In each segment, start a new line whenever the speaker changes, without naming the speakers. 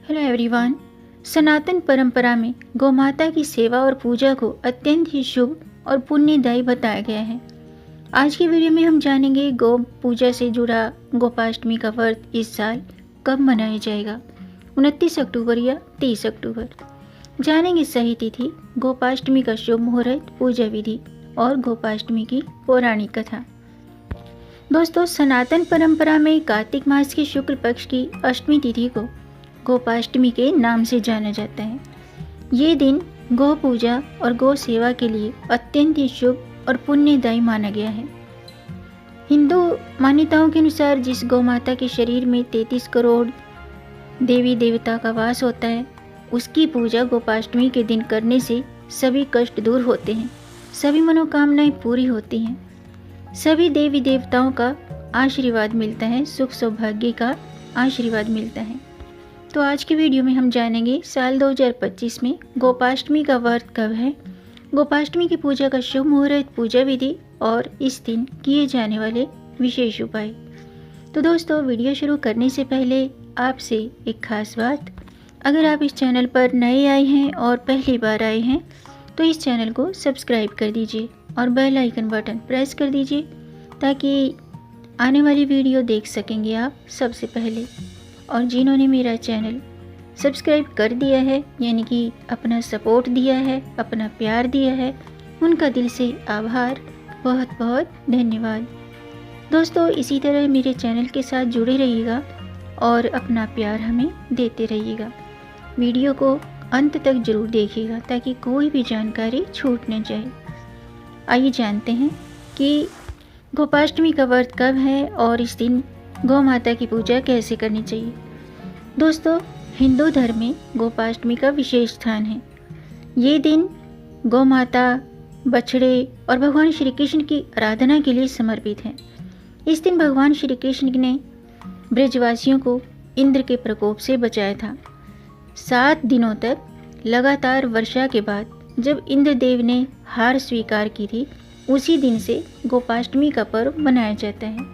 Hello everyone. सनातन परंपरा में गौमाता की सेवा और पूजा को अत्यंत ही शुभ और पुण्यदायी बताया गया है। आज की वीडियो में हम जानेंगे गौ पूजा से जुड़ा गोपाष्टमी का व्रत इस साल कब मनाया जाएगा, 29 अक्टूबर या 30 अक्टूबर। जानेंगे सही तिथि, गोपाष्टमी का शुभ मुहूर्त, पूजा विधि और गोपाष्टमी की पौराणिक कथा। दोस्तों, सनातन परंपरा में कार्तिक मास के शुक्ल पक्ष की अष्टमी तिथि को गोपाष्टमी के नाम से जाना जाता है। ये दिन गौ पूजा और गौ सेवा के लिए अत्यंत ही शुभ और पुण्यदायी माना गया है। हिंदू मान्यताओं के अनुसार जिस गौ माता के शरीर में 33 करोड़ देवी देवता का वास होता है, उसकी पूजा गोपाष्टमी के दिन करने से सभी कष्ट दूर होते हैं, सभी मनोकामनाएं पूरी होती हैं, सभी देवी देवताओं का आशीर्वाद मिलता है, सुख सौभाग्य का आशीर्वाद मिलता है। तो आज की वीडियो में हम जानेंगे साल 2025 में गोपाष्टमी का व्रत कब है, गोपाष्टमी की पूजा का शुभ मुहूर्त, पूजा विधि और इस दिन किए जाने वाले विशेष उपाय। तो दोस्तों, वीडियो शुरू करने से पहले आपसे एक खास बात, अगर आप इस चैनल पर नए आए हैं और पहली बार आए हैं तो इस चैनल को सब्सक्राइब कर दीजिए और बेल आइकन बटन प्रेस कर दीजिए ताकि आने वाली वीडियो देख सकेंगे आप सबसे पहले। और जिन्होंने मेरा चैनल सब्सक्राइब कर दिया है, यानी कि अपना सपोर्ट दिया है, अपना प्यार दिया है, उनका दिल से आभार, बहुत बहुत धन्यवाद। दोस्तों, इसी तरह मेरे चैनल के साथ जुड़े रहिएगा और अपना प्यार हमें देते रहिएगा। वीडियो को अंत तक जरूर देखिएगा ताकि कोई भी जानकारी छूट न जाए। आइए जानते हैं कि गोपाष्टमी का व्रत कब है और इस दिन गौ माता की पूजा कैसे करनी चाहिए। दोस्तों, हिंदू धर्म में गोपाष्टमी का विशेष स्थान है। ये दिन गौ माता, बछड़े और भगवान श्री कृष्ण की आराधना के लिए समर्पित है। इस दिन भगवान श्री कृष्ण ने ब्रजवासियों को इंद्र के प्रकोप से बचाया था। 7 दिनों तक लगातार वर्षा के बाद जब इंद्रदेव ने हार स्वीकार की थी, उसी दिन से गोपाष्टमी का पर्व मनाया जाता है।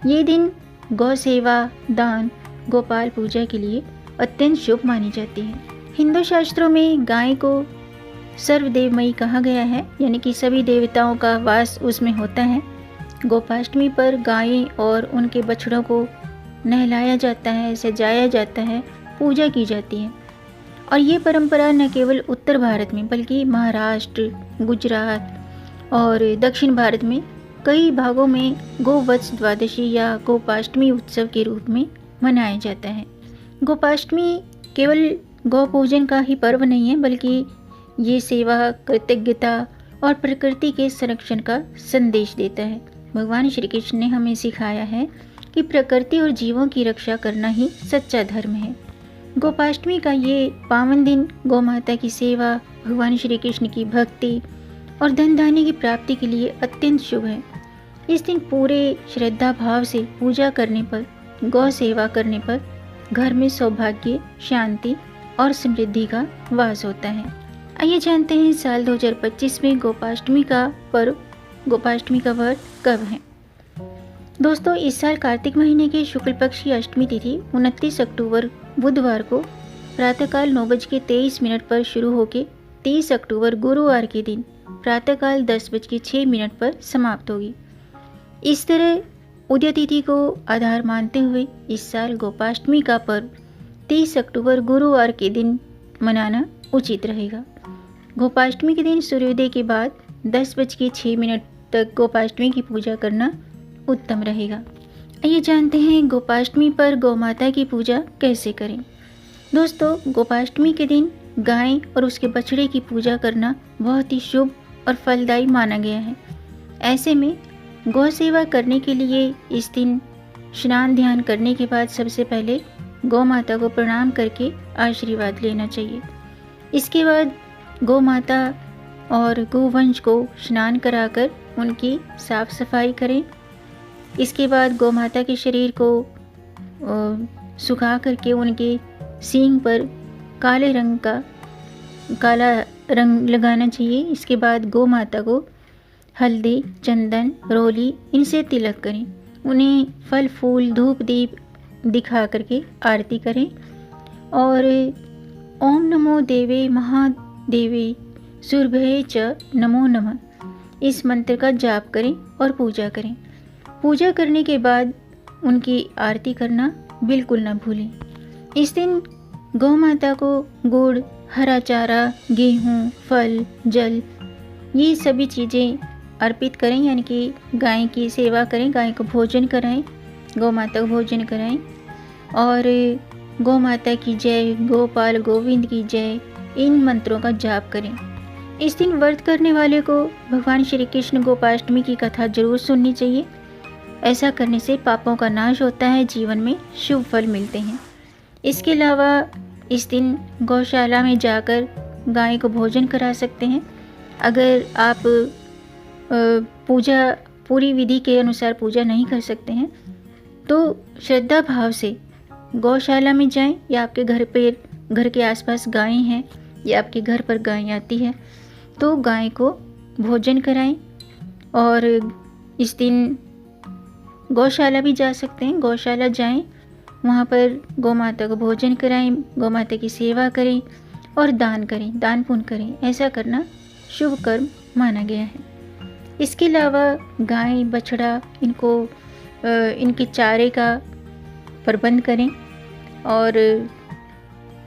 ये दिन गौ सेवा, दान, गोपाल पूजा के लिए अत्यंत शुभ मानी जाती है। हिंदू शास्त्रों में गाय को सर्वदेवमयी कहा गया है, यानी कि सभी देवताओं का वास उसमें होता है। गोपाष्टमी पर गायें और उनके बछड़ों को नहलाया जाता है, सजाया जाता है, पूजा की जाती है। और ये परंपरा न केवल उत्तर भारत में बल्कि महाराष्ट्र, गुजरात और दक्षिण भारत में कई भागों में गोवत्स द्वादशी या गोपाष्टमी उत्सव के रूप में मनाया जाता है। गोपाष्टमी केवल गौ पूजन का ही पर्व नहीं है, बल्कि ये सेवा, कृतज्ञता और प्रकृति के संरक्षण का संदेश देता है। भगवान श्री कृष्ण ने हमें सिखाया है कि प्रकृति और जीवों की रक्षा करना ही सच्चा धर्म है। गोपाष्टमी का ये पावन दिन गौ माता की सेवा, भगवान श्री कृष्ण की भक्ति और धन धान्य की प्राप्ति के लिए अत्यंत शुभ है। इस दिन पूरे श्रद्धा भाव से पूजा करने पर, गौ सेवा करने पर घर में सौभाग्य, शांति और समृद्धि का वास होता है। आइए जानते हैं साल 2025 में गोपाष्टमी का पर्व, गोपाष्टमी का व्रत कब है। दोस्तों, इस साल कार्तिक महीने के शुक्ल पक्ष की अष्टमी तिथि 29 अक्टूबर बुधवार को प्रातःकाल 9:23 पर शुरू होकर 30 अक्टूबर गुरुवार के दिन प्रातःकाल 10:06 पर समाप्त होगी। इस तरह उदय तिथि को आधार मानते हुए इस साल गोपाष्टमी का पर्व 30 अक्टूबर गुरुवार के दिन मनाना उचित रहेगा। गोपाष्टमी के दिन सूर्योदय के बाद 10:06 तक गोपाष्टमी की पूजा करना उत्तम रहेगा। आइए जानते हैं गोपाष्टमी पर गौ माता की पूजा कैसे करें। दोस्तों, गोपाष्टमी के दिन गाय और उसके बछड़े की पूजा करना बहुत ही शुभ और फलदायी माना गया है। ऐसे में गौ सेवा करने के लिए इस दिन स्नान ध्यान करने के बाद सबसे पहले गौ माता को प्रणाम करके आशीर्वाद लेना चाहिए। इसके बाद गौ माता और गोवंश को स्नान कराकर उनकी साफ सफाई करें। इसके बाद गौ माता के शरीर को सुखा करके उनके सींग पर काला रंग लगाना चाहिए। इसके बाद गौ माता को हल्दी, चंदन, रोली इनसे तिलक करें। उन्हें फल फूल, धूप दीप दिखा करके आरती करें और ओम नमो देवे महादेवे सुरभये च नमो नमः इस मंत्र का जाप करें और पूजा करें। पूजा करने के बाद उनकी आरती करना बिल्कुल ना भूलें। इस दिन गौ माता को गुड़, हरा चारा, गेहूँ, फल, जल ये सभी चीज़ें अर्पित करें, यानी कि गाय की सेवा करें, गाय को भोजन कराएं, गौ माता को भोजन कराएं और गौ माता की जय, गोपाल गोविंद की जय, इन मंत्रों का जाप करें। इस दिन व्रत करने वाले को भगवान श्री कृष्ण गोपाष्टमी की कथा जरूर सुननी चाहिए। ऐसा करने से पापों का नाश होता है, जीवन में शुभ फल मिलते हैं। इसके अलावा इस दिन गौशाला में जाकर गाय को भोजन करा सकते हैं। अगर आप पूजा पूरी विधि के अनुसार पूजा नहीं कर सकते हैं तो श्रद्धा भाव से गौशाला में जाएं, या आपके घर के आसपास गायें हैं या आपके घर पर गाय आती है तो गाय को भोजन कराएं। और इस दिन गौशाला भी जा सकते हैं, गौशाला जाएं, वहाँ पर गौ माता को भोजन कराएं, गौ माता की सेवा करें और दान करें, दान पुण्य करें। ऐसा करना शुभ कर्म माना गया है। इसके अलावा गाय, बछड़ा इनके चारे का प्रबंध करें और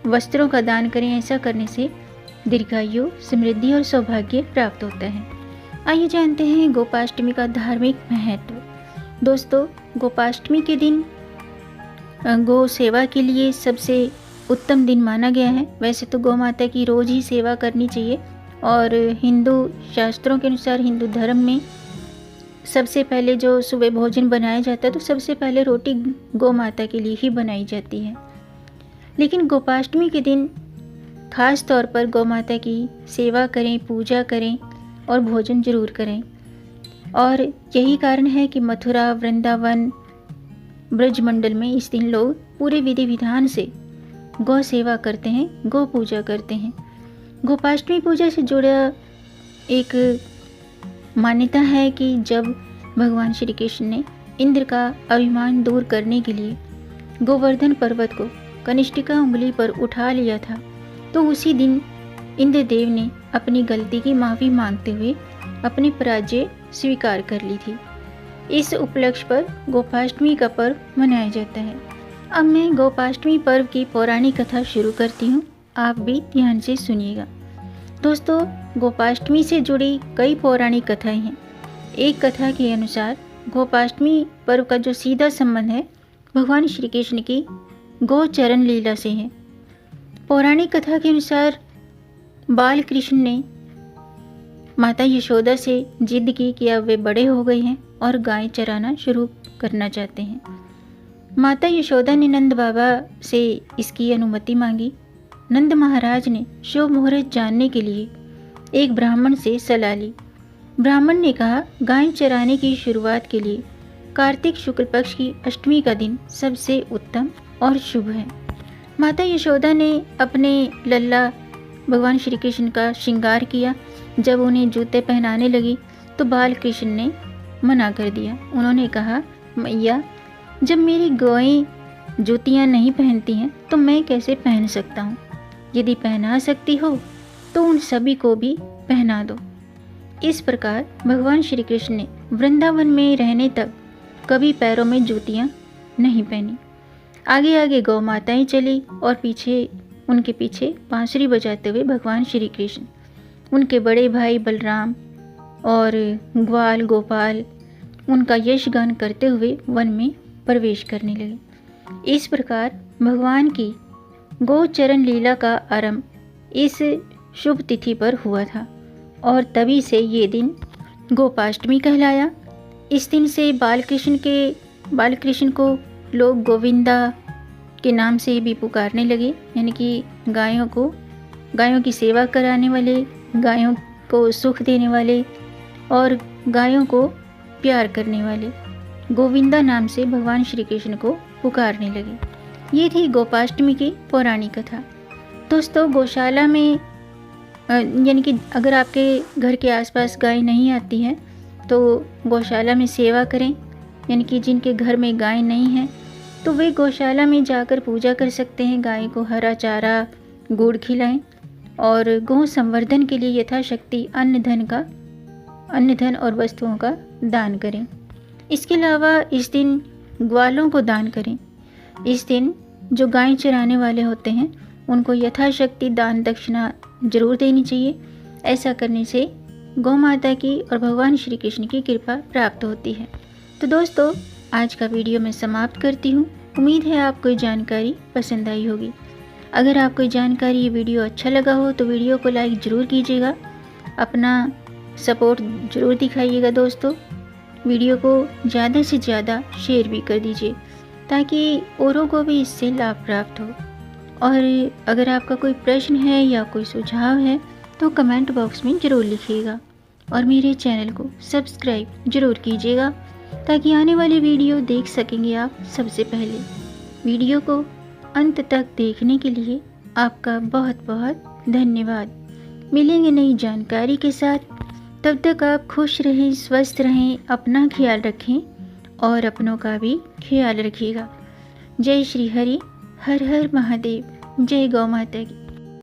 वस्त्रों का दान करें। ऐसा करने से दीर्घायु, समृद्धि और सौभाग्य प्राप्त होता है। आइए जानते हैं गोपाष्टमी का धार्मिक महत्व। दोस्तों, गोपाष्टमी के दिन गौ सेवा के लिए सबसे उत्तम दिन माना गया है। वैसे तो गौ माता की रोज़ ही सेवा करनी चाहिए और हिंदू शास्त्रों के अनुसार, हिंदू धर्म में सबसे पहले जो सुबह भोजन बनाया जाता है तो सबसे पहले रोटी गौ माता के लिए ही बनाई जाती है। लेकिन गोपाष्टमी के दिन खास तौर पर गौ माता की सेवा करें, पूजा करें और भोजन जरूर करें। और यही कारण है कि मथुरा, वृंदावन, ब्रजमंडल में इस दिन लोग पूरे विधि विधान से गौ सेवा करते हैं, गौ पूजा करते हैं। गोपाष्टमी पूजा से जुड़ा एक मान्यता है कि जब भगवान श्री कृष्ण ने इंद्र का अभिमान दूर करने के लिए गोवर्धन पर्वत को कनिष्ठिका उंगली पर उठा लिया था तो उसी दिन इंद्रदेव ने अपनी गलती की माफ़ी मांगते हुए अपनी पराजय स्वीकार कर ली थी। इस उपलक्ष्य पर गोपाष्टमी का पर्व मनाया जाता है। अब मैं गोपाष्टमी पर्व की पौराणिक कथा शुरू करती हूँ, आप भी ध्यान से सुनिएगा। दोस्तों, गोपाष्टमी से जुड़ी कई पौराणिक कथाएं हैं। एक कथा के अनुसार गोपाष्टमी पर्व का जो सीधा संबंध है भगवान श्री कृष्ण की गोचरण लीला से है। पौराणिक कथा के अनुसार बाल कृष्ण ने माता यशोदा से जिद की कि अब वे बड़े हो गए हैं और गाय चराना शुरू करना चाहते हैं। माता यशोदा ने नंद बाबा से इसकी अनुमति मांगी। नंद महाराज ने शुभ मुहूर्त जानने के लिए एक ब्राह्मण से सलाह ली। ब्राह्मण ने कहा, गाय चराने की शुरुआत के लिए कार्तिक शुक्ल पक्ष की अष्टमी का दिन सबसे उत्तम और शुभ है। माता यशोदा ने अपने लल्ला भगवान श्री कृष्ण का श्रृंगार किया। जब उन्हें जूते पहनाने लगी तो बाल कृष्ण ने मना कर दिया। उन्होंने कहा, मैया, जब मेरी गौएं जूतियाँ नहीं पहनती हैं तो मैं कैसे पहन सकता हूँ? यदि पहना सकती हो तो उन सभी को भी पहना दो। इस प्रकार भगवान श्री कृष्ण ने वृंदावन में रहने तक कभी पैरों में जूतियाँ नहीं पहनी। आगे आगे गौ माताएं चली और उनके पीछे बांसुरी बजाते हुए भगवान श्री कृष्ण, उनके बड़े भाई बलराम और ग्वाल गोपाल उनका यश गान करते हुए वन में प्रवेश करने लगे। इस प्रकार भगवान की गोचरण लीला का आरंभ इस शुभ तिथि पर हुआ था और तभी से ये दिन गोपाष्टमी कहलाया। इस दिन से बाल कृष्ण को लोग गोविंदा के नाम से भी पुकारने लगे, यानी कि गायों की सेवा कराने वाले, गायों को सुख देने वाले और गायों को प्यार करने वाले गोविंदा नाम से भगवान श्री कृष्ण को पुकारने लगे। ये थी गोपाष्टमी की पौराणिक कथा। दोस्तों, गौशाला में यानी कि अगर आपके घर के आसपास गाय नहीं आती है तो गौशाला में सेवा करें, यानी कि जिनके घर में गाय नहीं है तो वे गौशाला में जाकर पूजा कर सकते हैं। गाय को हरा चारा, गुड़ खिलाएं और गौ संवर्धन के लिए यथाशक्ति अन्न धन और वस्तुओं का दान करें। इसके अलावा इस दिन ग्वालों को दान करें। इस दिन जो गाय चराने वाले होते हैं उनको यथाशक्ति दान दक्षिणा जरूर देनी चाहिए। ऐसा करने से गौ माता की और भगवान श्री कृष्ण की कृपा प्राप्त होती है। तो दोस्तों, आज का वीडियो मैं समाप्त करती हूँ। उम्मीद है आपको ये जानकारी पसंद आई होगी। अगर आपको ये जानकारी, ये वीडियो अच्छा लगा हो तो वीडियो को लाइक ज़रूर कीजिएगा, अपना सपोर्ट ज़रूर दिखाइएगा दोस्तों। वीडियो को ज़्यादा से ज़्यादा शेयर भी कर दीजिए ताकि औरों को भी इससे लाभ प्राप्त हो। और अगर आपका कोई प्रश्न है या कोई सुझाव है तो कमेंट बॉक्स में ज़रूर लिखिएगा और मेरे चैनल को सब्सक्राइब ज़रूर कीजिएगा ताकि आने वाली वीडियो देख सकेंगे आप सबसे पहले। वीडियो को अंत तक देखने के लिए आपका बहुत बहुत धन्यवाद। मिलेंगे नई जानकारी के साथ, तब तक आप खुश रहें, स्वस्थ रहें, अपना ख्याल रखें और अपनों का भी ख्याल रखिएगा। जय श्री हरि, हर हर महादेव, जय गौ माता की।